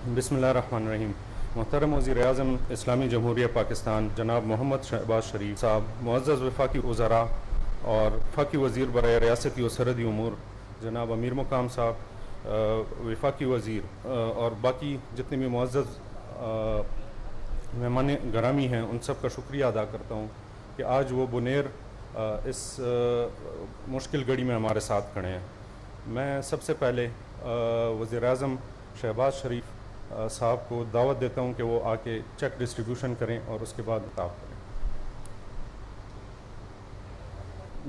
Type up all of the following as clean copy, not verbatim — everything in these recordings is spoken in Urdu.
بسم اللہ الرحمن الرحیم. محترم وزیر اعظم اسلامی جمہوریہ پاکستان جناب محمد شہباز شریف صاحب، معزز وفاقی وزراء اور وفاقی وزیر برائے ریاستی و سرحدی امور جناب امیر مقام صاحب، وفاقی وزیر اور باقی جتنے بھی معزز مہمان گرامی ہیں، ان سب کا شکریہ ادا کرتا ہوں کہ آج وہ بنیر اس مشکل گھڑی میں ہمارے ساتھ کھڑے ہیں. میں سب سے پہلے وزیر اعظم شہباز شریف صاحب کو دعوت دیتا ہوں کہ وہ آ کے چیک ڈسٹریبیوشن کریں اور اس کے بعد خطاب کریں.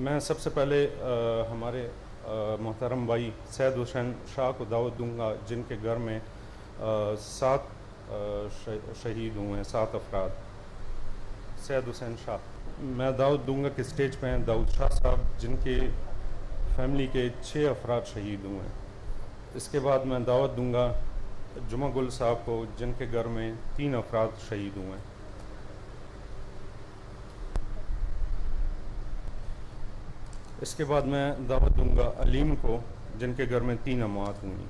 میں سب سے پہلے ہمارے محترم بھائی سید حسین شاہ کو دعوت دوں گا، جن کے گھر میں 7 شہید ہوئے ہیں، 7 افراد. سید حسین شاہ. میں دعوت دوں گا کہ اسٹیج پہ ہیں داؤد شاہ صاحب، جن کے فیملی کے 6 افراد شہید ہوئے ہیں. اس کے بعد میں دعوت دوں گا جمعہ گل صاحب کو، جن کے گھر میں 3 افراد شہید ہوئے ہیں. اس کے بعد میں دعوت دوں گا علیم کو، جن کے گھر میں 3 اموات ہوئی.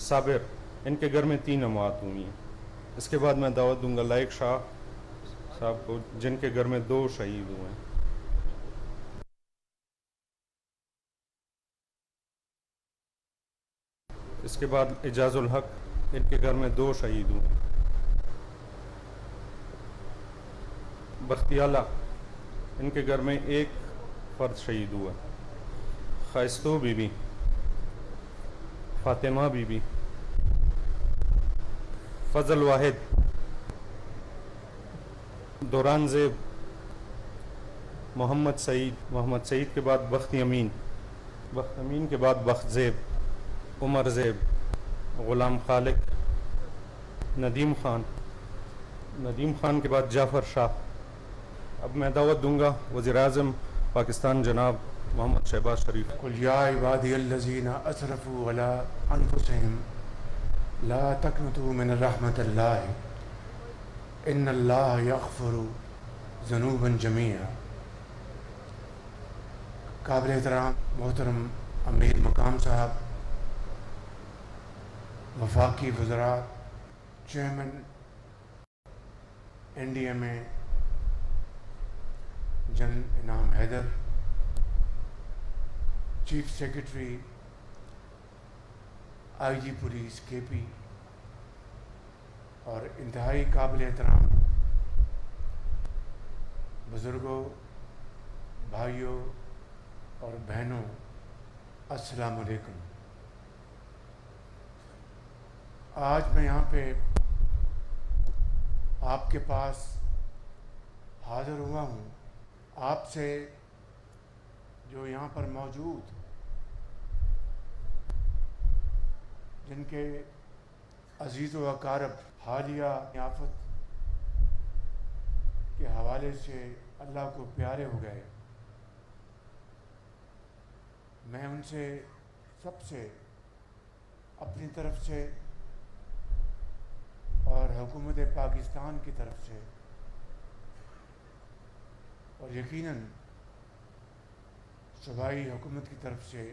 صابر، ان کے گھر میں 3 اموات ہوئی ہیں. اس کے بعد میں دعوت دوں گا لائق شاہ صاحب کو، جن کے گھر میں 2 شہید ہوئے ہیں. اس کے بعد اعجاز الحق، ان کے گھر میں 2 شہید ہوئے ہیں. بختیالہ، ان کے گھر میں 1 فرد شہید ہوا. خائستو بی بی، فاطمہ بی بی، فضل واحد، دوران زیب، محمد سعید کے بعد بخت امین کے بعد بخت زیب، عمر زیب، غلام خالق، ندیم خان کے بعد جعفر شاہ. اب میں دعوت دوں گا وزیر اعظم پاکستان جناب محمد شہباز شریف. قل یا عبادی الذین اسرفوا علی انفسہم لا تقنطوا من رحمت اللہ ان اللہ یغفر ذنوبا جمیعا. قابل احترام محترم امیر مقام صاحب، وفاقی وزراء، chairman N D M A جن Inam Haider, chief secretary I G police K P, اور انتہائی قابل احترام بزرگوں، بھائیوں اور بہنوں، السلام علیکم. آج میں یہاں پہ آپ کے پاس حاضر ہوا ہوں. آپ سے جو یہاں پر موجود جن کے عزیز و اقارب حالیہ آفت کے حوالے سے اللہ کو پیارے ہو گئے، میں ان سے سب سے اپنی طرف سے اور حکومت پاکستان کی طرف سے اور یقیناً صوبائی حکومت کی طرف سے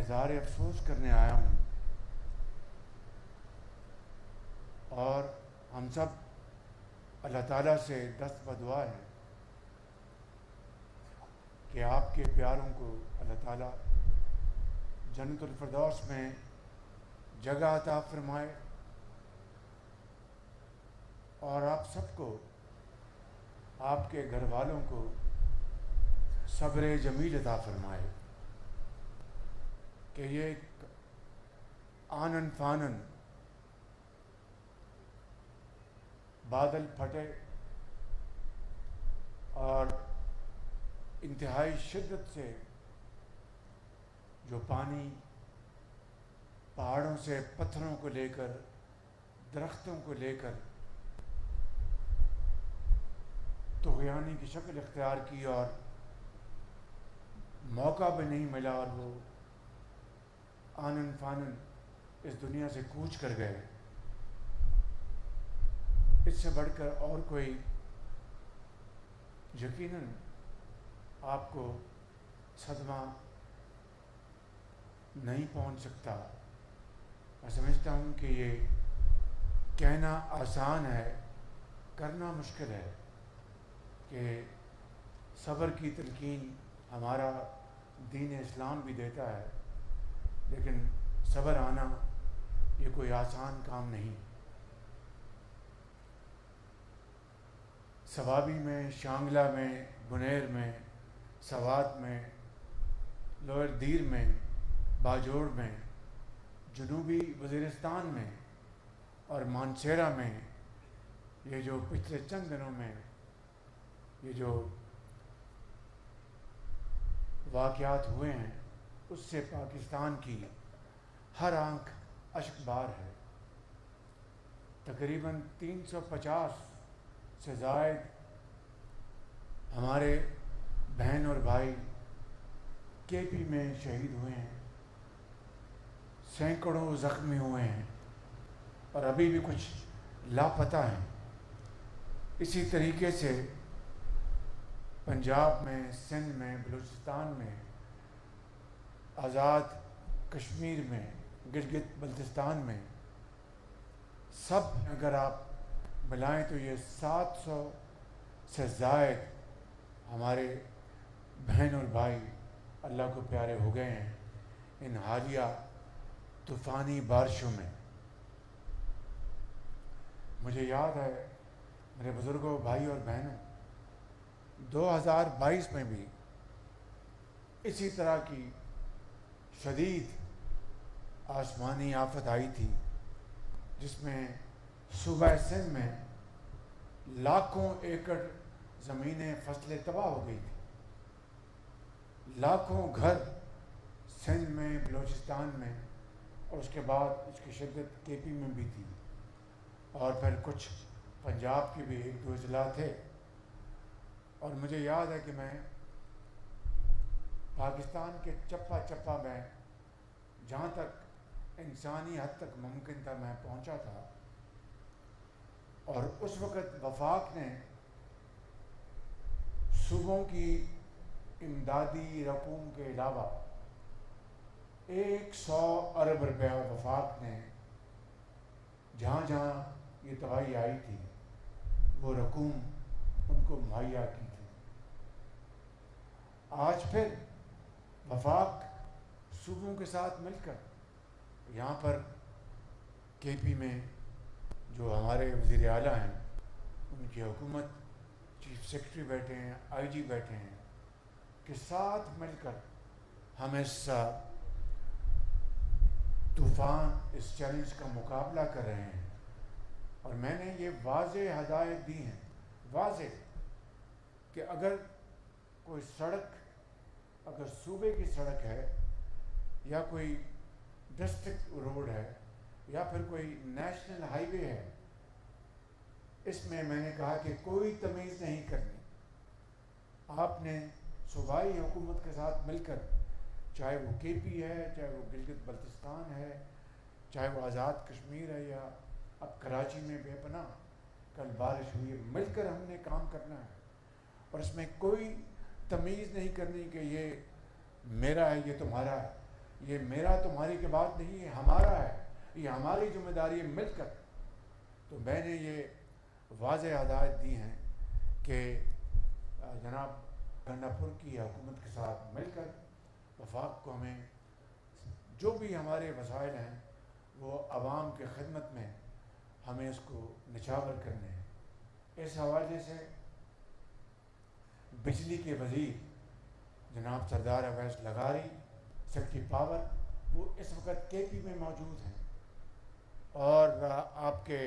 اظہار افسوس کرنے آیا ہوں. اور ہم سب اللہ تعالیٰ سے دست بدعا ہے کہ آپ کے پیاروں کو اللہ تعالیٰ جنت الفردوس میں جگہ عطا فرمائے اور آپ سب کو، آپ کے گھر والوں کو صبر جمیل عطا فرمائے کہ یہ آنن فانن بادل پھٹے اور انتہائی شدت سے جو پانی پہاڑوں سے پتھروں کو لے کر، درختوں کو لے کر طغیانی کی شکل اختیار کی اور موقع بھی نہیں ملا اور وہ آنن فانن اس دنیا سے کوچ کر گئے. اس سے بڑھ کر اور کوئی یقیناً آپ کو صدمہ نہیں پہنچ سکتا۔ میں سمجھتا ہوں کہ یہ کہنا آسان ہے، کرنا مشکل ہے، کہ صبر کی تلقین ہمارا دین اسلام بھی دیتا ہے، لیکن صبر آنا یہ کوئی آسان کام نہیں۔ ثوابی میں، شانگلہ میں، بنیر میں، سوات میں، لوئر دیر میں، باجوڑ میں، جنوبی وزیرستان میں اور مانسیرا میں یہ جو پچھلے چند دنوں میں یہ جو واقعات ہوئے ہیں، اس سے پاکستان کی ہر آنکھ اشک بار ہے۔ تقریباً 350 سے زائد ہمارے بہن اور بھائی کے پی میں شہید ہوئے ہیں، سینکڑوں زخمی ہوئے ہیں اور ابھی بھی کچھ لاپتہ ہیں۔ اسی طریقے سے پنجاب میں، سندھ میں، بلوچستان میں، آزاد کشمیر میں، گلگت بلتستان میں، سب اگر آپ ملائیں تو یہ 700 سے زائد ہمارے بہن اور بھائی اللہ کو پیارے ہو گئے ہیں ان حالیہ طوفانی بارشوں میں۔ مجھے یاد ہے میرے بزرگوں، بھائی اور بہنوں، 2022 میں بھی اسی طرح کی شدید آسمانی آفت آئی تھی، جس میں صوبہ سندھ میں لاکھوں ایکڑ زمینیں، فصلیں تباہ ہو گئی تھی، لاکھوں گھر سندھ میں، بلوچستان میں، اور اس کے بعد اس کی شدت کے پی میں بھی تھی، اور پھر کچھ پنجاب کے بھی ایک دو اضلاع تھے۔ اور مجھے یاد ہے کہ میں پاکستان کے چپا چپا میں جہاں تک انسانی حد تک ممکن تھا میں پہنچا تھا، اور اس وقت وفاق نے صوبوں کی امدادی رقوم کے علاوہ 100 ارب روپیہ وفاق نے جہاں جہاں یہ تباہی آئی تھی وہ رقوم ان کو مہیا کی تھی۔ آج پھر وفاق صوبوں کے ساتھ مل کر یہاں پر کے پی میں جو ہمارے وزیر اعلیٰ ہیں، ان کی حکومت، چیف سیکرٹری بیٹھے ہیں، آئی جی بیٹھے ہیں، کے ساتھ مل کر ہم اس طوفان، اس چیلنج کا مقابلہ کر رہے ہیں۔ اور میں نے یہ واضح ہدایت دی ہیں، واضح، کہ اگر کوئی سڑک، اگر صوبے کی سڑک ہے یا کوئی ڈسٹرکٹ روڈ ہے یا پھر کوئی نیشنل ہائی وے ہے، اس میں نے کہا کہ کوئی تمیز نہیں کرنی۔ آپ نے صوبائی حکومت کے ساتھ مل کر، چاہے وہ کے پی ہے، چاہے وہ گلگت بلتستان ہے، چاہے وہ آزاد کشمیر ہے، یا اب کراچی میں بے پناہ کل بارش ہوئی ہے، مل کر ہم نے کام کرنا ہے، اور اس میں کوئی تمیز نہیں کرنی کہ یہ میرا ہے، یہ تمہارا ہے، یہ میرا تمہاری کی بات نہیں، یہ ہمارا ہے، یہ ہماری ذمہ داری ہے مل کر۔ تو میں نے یہ واضح ہدایت دی ہیں کہ جناب گنڈا پور کی حکومت کے ساتھ مل کر وفاق کو ہمیں جو بھی ہمارے وسائل ہیں وہ عوام کی خدمت میں ہمیں اس کو نچھاور کرنے ہیں۔ اس حوالے سے بجلی کے وزیر جناب سردار اویس لغاری، سیکرٹری پاور، وہ اس وقت کے پی میں موجود ہیں، اور آپ کے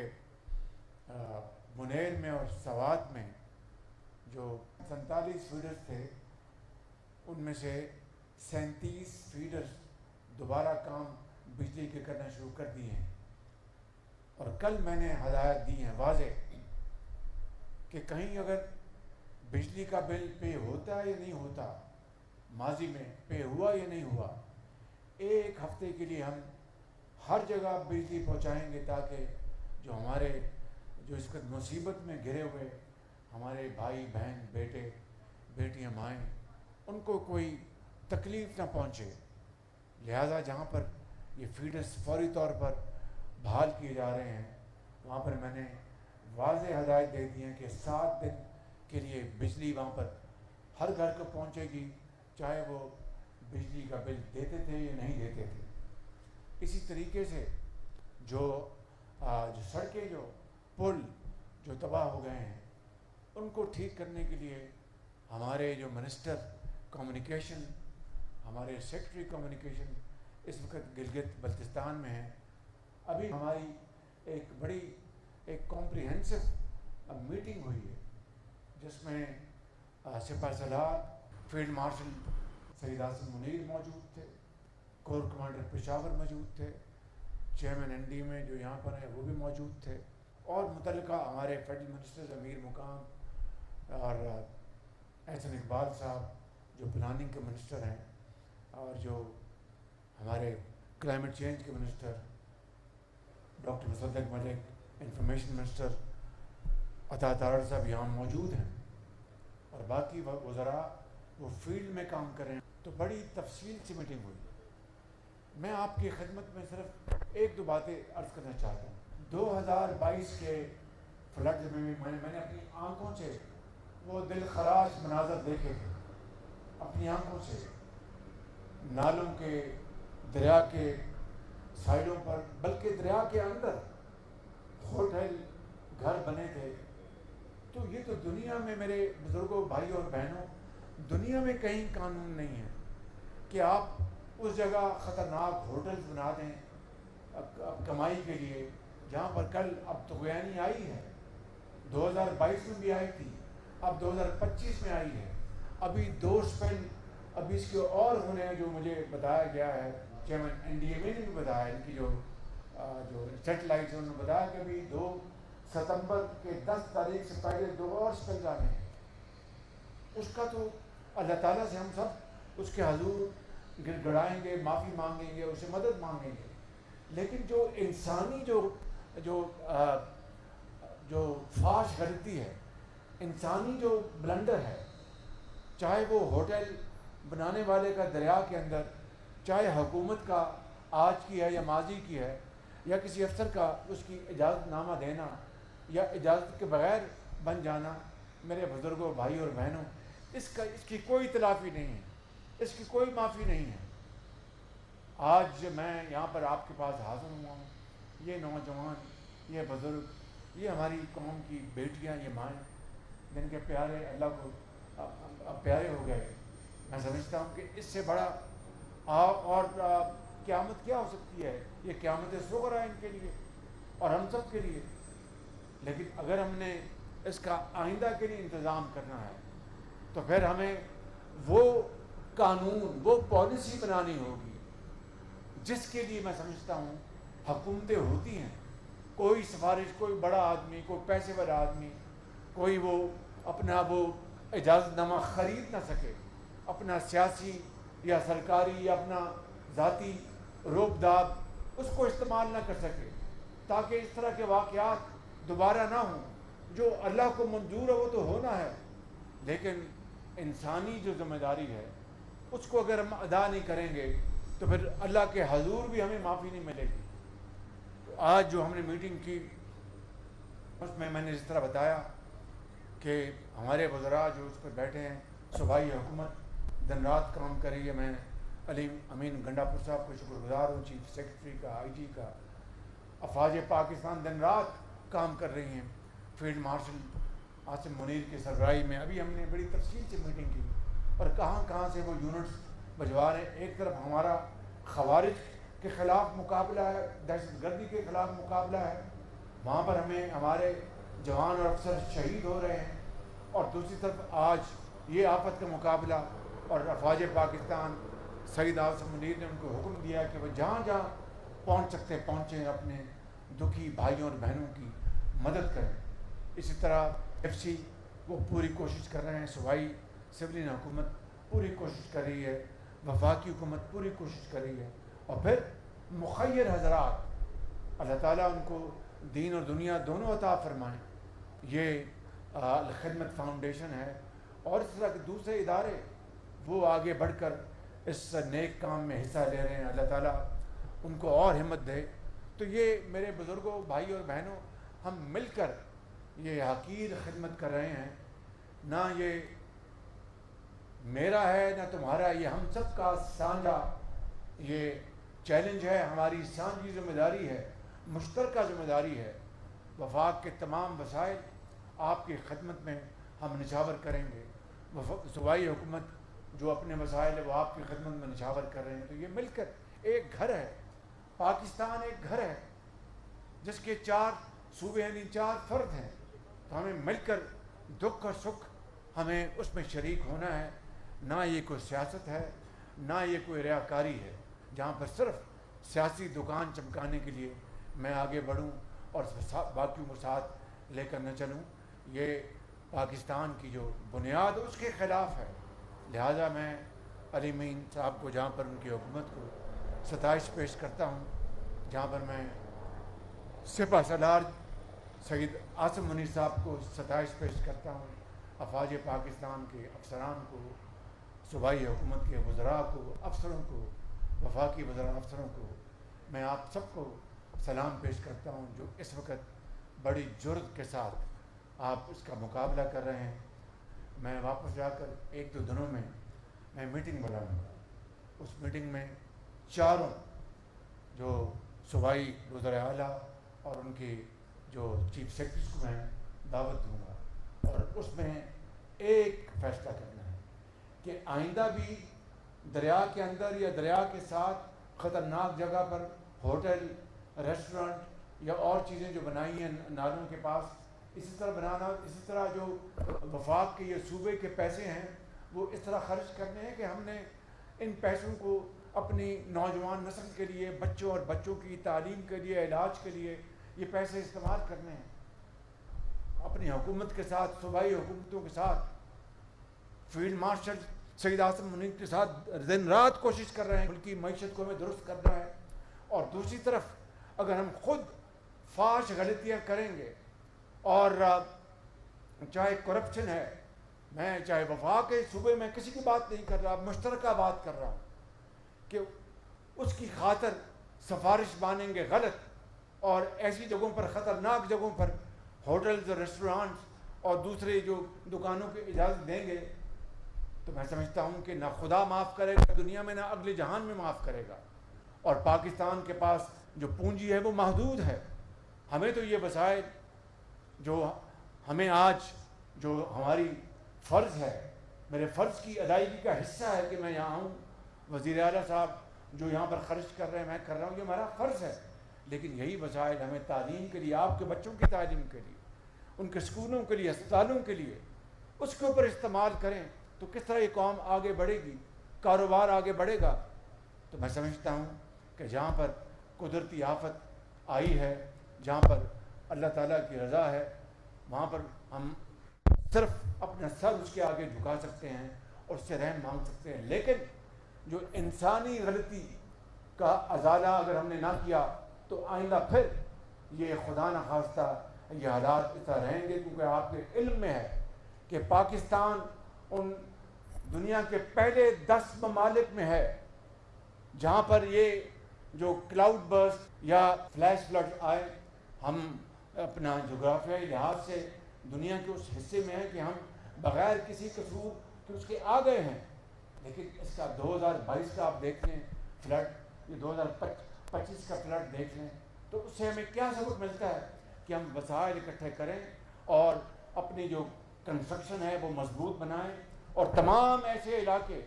منیر میں اور سوات میں جو 47 فیڈرز تھے، ان میں سے 37 فیڈرز دوبارہ کام بجلی کے کرنا شروع کر دیے ہیں۔ اور کل میں نے ہدایت دی ہیں واضح کہ کہیں اگر بجلی کا بل پے ہوتا ہے یا نہیں ہوتا، ماضی میں پے ہوا یا نہیں ہوا، 1 ہفتے کے لیے ہم ہر جگہ بجلی پہنچائیں گے، تاکہ جو ہمارے جو اس وقت مصیبت میں گھرے ہوئے ہمارے بھائی بہن بیٹے بیٹیاں مائیں ان کو کوئی تکلیف نہ پہنچے، لہذا جہاں پر یہ فیڈرز فوری طور پر بحال کیے جا رہے ہیں وہاں پر میں نے واضح ہدایت دے دی ہیں کہ 7 دن کے لیے بجلی وہاں پر ہر گھر کو پہنچے گی، چاہے وہ بجلی کا بل دیتے تھے یا نہیں دیتے تھے۔ اسی طریقے سے جو سڑکیں جو پل جو تباہ ہو گئے ہیں ان کو ٹھیک کرنے کے لیے ہمارے جو منسٹر کمیونیکیشن، ہمارے سیکرٹری کمیونیکیشن اس وقت گلگت بلتستان میں ہیں۔ ابھی ہماری ایک بڑی کمپریہنسو میٹنگ ہوئی ہے جس میں سپاہ سالار فیلڈ مارشل سید عاصم منیر موجود تھے، کور کمانڈر پشاور موجود تھے، چیئرمین این ڈی میں جو یہاں پر ہیں وہ بھی موجود تھے، اور متعلقہ ہمارے فیڈرل منسٹر امیر مقام اور احسن اقبال صاحب جو پلاننگ کے منسٹر ہیں، اور جو ہمارے کلائمیٹ چینج کے منسٹر ڈاکٹر مصدق ملک، انفارمیشن منسٹر عطا تارڑ صاحب یہاں موجود ہیں، اور باقی وزراء وہ فیلڈ میں کام کر رہے ہیں۔ تو بڑی تفصیل سے میٹنگ ہوئی۔ میں آپ کی خدمت میں صرف 1-2 باتیں عرض کرنا چاہتا ہوں۔ 2022 کے فلڈ میں میں نے اپنی آنکھوں سے وہ دل خراش مناظر دیکھے تھے، اپنی آنکھوں سے نالوں کے، دریا کے سائڈوں پر، بلکہ دریا کے اندر ہوٹل گھر بنے تھے۔ تو یہ تو دنیا میں میرے بزرگوں بھائیوں اور بہنوں دنیا میں کہیں قانون نہیں ہے کہ آپ اس جگہ خطرناک ہوٹلز بنا دیں کمائی کے لیے، جہاں پر کل اب طغیانی آئی ہے، 2022 میں بھی آئی تھی، اب 2025 میں آئی ہے، ابھی 2 اسپیل ابھی اس کے اور ہونے ہیں جو مجھے بتایا گیا ہے، چیئرمین این ڈی ایم اے نے بھی بتایا، ان کی جو سیٹلائٹس ہیں انہوں نے بتایا کہ ابھی 2 ستمبر کے 10 تاریخ سے پہلے 2 اور اسپیل آنے ہیں۔ اس کا تو اللہ تعالیٰ سے ہم سب اس کے حضور گڑ گڑائیں گے، معافی مانگیں گے، اسے مدد مانگیں گے، لیکن جو انسانی جو فاش غلطی ہے، انسانی جو بلنڈر ہے، چاہے وہ ہوٹل بنانے والے کا دریا کے اندر، چاہے حکومت کا آج کی ہے یا ماضی کی ہے، یا کسی افسر کا اس کی اجازت نامہ دینا یا اجازت کے بغیر بن جانا، میرے بزرگوں بھائی اور بہنوں اس کی کوئی تلافی نہیں ہے، اس کی کوئی معافی نہیں ہے۔ آج میں یہاں پر آپ کے پاس حاضر ہوا ہوں، یہ نوجوان، یہ بزرگ، یہ ہماری قوم کی بیٹیاں، یہ مائیں جن کے پیارے اللہ کو اب پیارے ہو گئے، میں سمجھتا ہوں کہ اس سے بڑا اور قیامت کیا ہو سکتی ہے؟ یہ قیامت صغریٰ ہے ان کے لیے اور ہم سب کے لیے۔ لیکن اگر ہم نے اس کا آئندہ کے لیے انتظام کرنا ہے تو پھر ہمیں وہ قانون، وہ پالیسی بنانی ہوگی جس کے لیے میں سمجھتا ہوں حکومتیں ہوتی ہیں۔ کوئی سفارش، کوئی بڑا آدمی، کوئی پیسے والا آدمی، کوئی وہ اپنا وہ اجازت نامہ خرید نہ سکے، اپنا سیاسی یا سرکاری یا اپنا ذاتی روب داب اس کو استعمال نہ کر سکے، تاکہ اس طرح کے واقعات دوبارہ نہ ہوں۔ جو اللہ کو منظور ہے وہ تو ہونا ہے، لیکن انسانی جو ذمہ داری ہے اس کو اگر ہم ادا نہیں کریں گے تو پھر اللہ کے حضور بھی ہمیں معافی نہیں ملے گی۔ تو آج جو ہم نے میٹنگ کی اس میں نے اس طرح بتایا کہ ہمارے وزراء جو اس پر بیٹھے ہیں، صوبائی حکومت دن رات کام کر رہی ہے۔ میں علیم امین گنڈاپور صاحب کو شکر گزار ہوں، چیف سیکرٹری کا، آئی جی کا، افواج پاکستان دن رات کام کر رہی ہیں، فیلڈ مارشل عاصم منیر کی سربراہی میں ابھی ہم نے بڑی تفصیل سے میٹنگ کی، اور کہاں کہاں سے وہ یونٹس بھجوا رہے ہیں۔ ایک طرف ہمارا خوارج کے خلاف مقابلہ ہے، دہشت گردی کے خلاف مقابلہ ہے، وہاں پر ہمیں ہمارے جوان اور افسر شہید ہو رہے ہیں، اور دوسری طرف آج یہ آفت کا مقابلہ، اور افواج پاکستان سید عاصم منیر نے ان کو حکم دیا کہ وہ جہاں جہاں پہنچ سکتے پہنچیں، اپنے دکھی بھائیوں اور بہنوں کی مدد کریں۔ اسی طرح ایف سی وہ پوری کوشش کر رہے ہیں، صوبائی سولین حکومت پوری کوشش کر رہی ہے، وفاقی حکومت پوری کوشش کر رہی ہے، اور پھر مخیر حضرات اللہ تعالیٰ ان کو دین اور دنیا دونوں عطا فرمائیں۔ یہ الخدمت فاؤنڈیشن ہے اور اس طرح کے دوسرے ادارے وہ آگے بڑھ کر اس نیک کام میں حصہ لے رہے ہیں، اللہ تعالیٰ ان کو اور ہمت دے۔ تو یہ میرے بزرگوں، بھائی اور بہنوں، ہم مل کر یہ حقیر خدمت کر رہے ہیں، نہ یہ میرا ہے نہ تمہارا، یہ ہم سب کا سانجھا یہ چیلنج ہے، ہماری سانجھی ذمہ داری ہے، مشترکہ ذمہ داری ہے۔ وفاق کے تمام وسائل آپ کی خدمت میں ہم نچھاور کریں گے۔ صوبائی حکومت جو اپنے مسائل ہے وہ آپ کی خدمت میں نچھاور کر رہے ہیں۔ تو یہ مل کر ایک گھر ہے، پاکستان ایک گھر ہے جس کے 4 صوبے یعنی 4 فرد ہیں۔ تو ہمیں مل کر دکھ اور سکھ ہمیں اس میں شریک ہونا ہے۔ نہ یہ کوئی سیاست ہے، نہ یہ کوئی ریاکاری ہے جہاں پر صرف سیاسی دکان چمکانے کے لیے میں آگے بڑھوں اور باقیوں کو ساتھ لے کر نہ چلوں۔ یہ پاکستان کی جو بنیاد اس کے خلاف ہے۔ لہذا میں علی مین صاحب کو، جہاں پر ان کی حکومت کو ستائش پیش کرتا ہوں، جہاں پر میں سپہ سالار سید عاصم منیر صاحب کو ستائش پیش کرتا ہوں، افواج پاکستان کے افسران کو، صوبائی حکومت کے وزراء کو، افسروں کو، وفاقی وزراء افسروں کو، میں آپ سب کو سلام پیش کرتا ہوں جو اس وقت بڑی جرأت کے ساتھ آپ اس کا مقابلہ کر رہے ہیں۔ میں واپس جا کر 1-2 دنوں میں میٹنگ بلاؤں گا۔ اس میٹنگ میں چاروں جو صوبائی وزرائے اعلیٰ اور ان کی جو چیف سیکرٹریز کو میں دعوت دوں گا، اور اس میں ایک فیصلہ کرنا ہے کہ آئندہ بھی دریا کے اندر یا دریا کے ساتھ خطرناک جگہ پر ہوٹل، ریسٹورنٹ یا اور چیزیں جو بنائی ہیں نالوں کے پاس، اسی طرح بنانا، اسی طرح جو وفاق کے یہ صوبے کے پیسے ہیں وہ اس طرح خرچ کرنے ہیں کہ ہم نے ان پیسوں کو اپنی نوجوان نسل کے لیے، بچوں اور بچوں کی تعلیم کے لیے، علاج کے لیے یہ پیسے استعمال کرنے ہیں۔ اپنی حکومت کے ساتھ، صوبائی حکومتوں کے ساتھ، فیلڈ مارشل سید عاصم منیر کے ساتھ دن رات کوشش کر رہے ہیں، ملک کی معیشت کو ہمیں درست کرنا ہے۔ اور دوسری طرف اگر ہم خود فاش غلطیاں کریں گے، اور چاہے کرپشن ہے، میں چاہے وفاق کے صوبے میں کسی کی بات نہیں کر رہا، مشترکہ بات کر رہا ہوں کہ اس کی خاطر سفارش مانیں گے غلط، اور ایسی جگہوں پر، خطرناک جگہوں پر ہوٹلز اور ریسٹورانٹس اور دوسرے جو دکانوں کی اجازت دیں گے، تو میں سمجھتا ہوں کہ نہ خدا معاف کرے گا دنیا میں، نہ اگلے جہان میں معاف کرے گا۔ اور پاکستان کے پاس جو پونجی ہے وہ محدود ہے۔ ہمیں تو یہ وسائل جو ہمیں آج جو ہماری فرض ہے، میرے فرض کی ادائیگی کا حصہ ہے کہ میں یہاں ہوں، وزیر اعلیٰ صاحب جو یہاں پر خرچ کر رہے ہیں میں کر رہا ہوں، یہ ہمارا فرض ہے۔ لیکن یہی وسائل ہمیں تعلیم کے لیے، آپ کے بچوں کی تعلیم کے لیے، ان کے اسکولوں کے لیے، اسپتالوں کے لیے، اس کے اوپر استعمال کریں تو کس طرح یہ قوم آگے بڑھے گی، کاروبار آگے بڑھے گا۔ تو میں سمجھتا ہوں کہ جہاں پر قدرتی آفت آئی ہے، جہاں پر اللہ تعالیٰ کی رضا ہے، وہاں پر ہم صرف اپنا سر اس کے آگے جھکا سکتے ہیں اور اس سے رحم مانگ سکتے ہیں۔ لیکن جو انسانی غلطی کا ازالہ اگر ہم نے نہ کیا تو آئندہ پھر یہ خدا نخواستہ یہ حالات اس طرح رہیں گے، کیونکہ آپ کے علم میں ہے کہ پاکستان ان دنیا کے پہلے 10 ممالک میں ہے جہاں پر یہ جو کلاؤڈ برسٹ یا فلیش فلڈ آئے۔ ہم اپنا جغرافیائی لحاظ سے دنیا کے اس حصے میں ہیں کہ ہم بغیر کسی قصور کے اس کے آ گئے ہیں، لیکن اس کا 2022 کا آپ دیکھ لیں فلڈ، یہ 2025 کا فلڈ دیکھ لیں، تو اس سے ہمیں کیا سبق ملتا ہے کہ ہم وسائل اکٹھے کریں اور اپنی جو کنسٹرکشن ہے وہ مضبوط بنائیں، اور تمام ایسے علاقے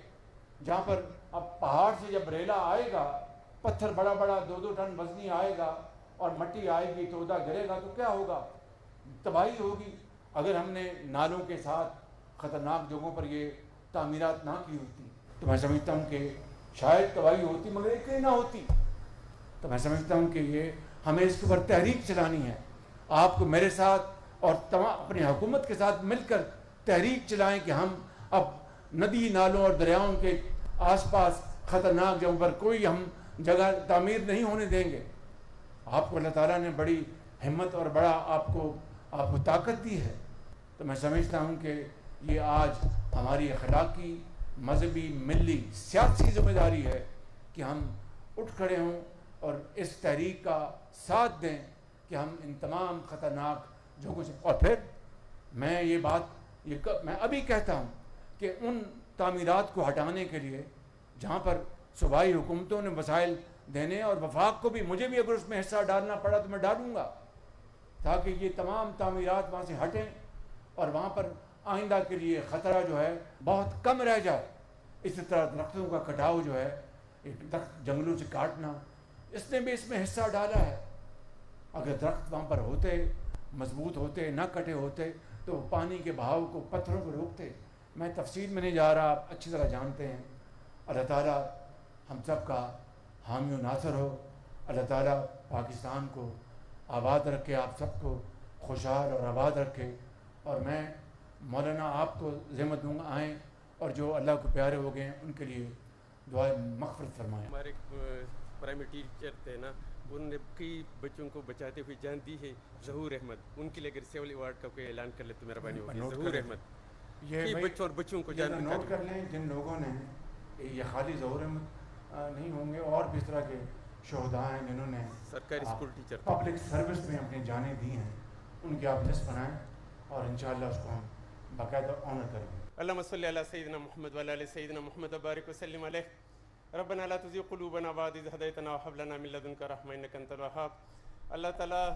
جہاں پر اب پہاڑ سے جب ریلا آئے گا، پتھر بڑا بڑا 2-2 ٹن وزنی آئے گا اور مٹی آئے گی، تودا گرے گا تو کیا ہوگا؟ تباہی ہوگی۔ اگر ہم نے نالوں کے ساتھ خطرناک جگہوں پر یہ تعمیرات نہ کی ہوتی تو میں سمجھتا ہوں کہ شاید تباہی ہوتی، مگر اتنی نہ ہوتی۔ تو میں سمجھتا ہوں کہ یہ ہمیں اس کے اوپر تحریک چلانی ہے، آپ کو میرے ساتھ اور تمام اپنی حکومت کے ساتھ مل کر تحریک چلائیں کہ ہم اب ندی نالوں اور دریاؤں کے آس پاس خطرناک جگہوں پر کوئی ہم جگہ تعمیر نہیں ہونے دیں گے۔ آپ کو اللہ تعالیٰ نے بڑی ہمت اور بڑا آپ کو طاقت دی ہے. تو میں سمجھتا ہوں کہ یہ آج ہماری اخلاقی، مذہبی، ملی، سیاسی ذمہ داری ہے کہ ہم اٹھ کھڑے ہوں اور اس تحریک کا ساتھ دیں کہ ہم ان تمام خطرناک جو کچھ. اور پھر میں یہ بات میں ابھی کہتا ہوں کہ ان تعمیرات کو ہٹانے کے لیے جہاں پر صوبائی حکومتوں نے وسائل دینے، اور وفاق کو بھی، مجھے بھی اگر اس میں حصہ ڈالنا پڑا تو میں ڈالوں گا تاکہ یہ تمام تعمیرات وہاں سے ہٹیں اور وہاں پر آئندہ کے لیے خطرہ جو ہے بہت کم رہ جائے. اسی طرح درختوں کا کٹاؤ جو ہے، ایک درخت جنگلوں سے کاٹنا، اس نے بھی اس میں حصہ ڈالا ہے. اگر درخت وہاں پر ہوتے، مضبوط ہوتے، نہ کٹے ہوتے تو وہ پانی کے بہاؤ کو، پتھروں کو روکتے. میں تفصیل میں نہیں جا رہا، آپ اچھی طرح جانتے ہیں. اللہ تعالیٰ ہم سب کا حامی و ناصر ہو. اللہ تعالیٰ پاکستان کو آباد رکھے، آپ سب کو خوشحال اور آباد رکھے. اور میں مولانا آپ کو ذمت دوں گا آئیں اور جو اللہ کو پیارے ہو گئے ہیں ان کے لیے دعائیں مغفرت فرمائیں. ہمارے پرائمری ٹیچر تھے نا، انہوں نے کئی بچوں کو بچاتے ہوئے جان دی ہے. ظہور احمد، ان کے لیے اگر سول ایوارڈ کا کوئی اعلان کر لے تو مہربانی ہوگی. ظہور احمد یہ بچوں اور بچوں کو جان نوٹ کر لیں. جن لوگوں نے، یہ خالی ظہور احمد نہیں ہوں گے، اور بھی اس طرح کے شہداء ہیں جنہوں نے سرکاری اسکول ٹیچر پبلک سروس میں اپنی جانیں دی ہیں. ان کی آپ لسٹ بنائیں اور انشاءاللہ اس کو ہم باقاعدہ آنر کریں گے. اللہم صلی علی سیدنا محمد وعلی آل سیدنا محمد وبارک وسلم علیہ. ربنا لا تزغ قلوبنا بعد إذ هديتنا وهب لنا من لدنك رحمة إنك أنت الوهاب. اللہ تعالیٰ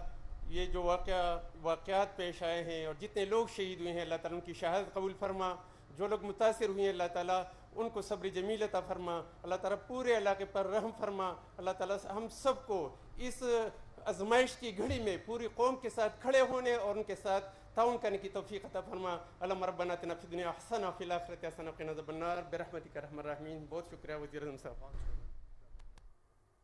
یہ جو واقعات پیش آئے ہیں اور جتنے لوگ شہید ہوئے ہیں، اللہ تعالیٰ ان کی شہادت قبول فرما. جو لوگ متاثر ہوئے ہیں اللہ تعالیٰ ان کو صبر جمیل عطا فرما. اللہ تعالیٰ پورے علاقے پر رحم فرما. اللہ تعالیٰ ہم سب کو اس آزمائش کی گھڑی میں پوری قوم کے ساتھ کھڑے ہونے اور ان کے ساتھ تعاون کرنے کی توفیق عطا فرما. اللہم ربنا آتنا فی الدنیا حسنہ وفی الآخرۃ حسنہ وقنا عذاب النار برحمتک ارحم الراحمین. بہت شکریہ وزیر اعظم صاحب.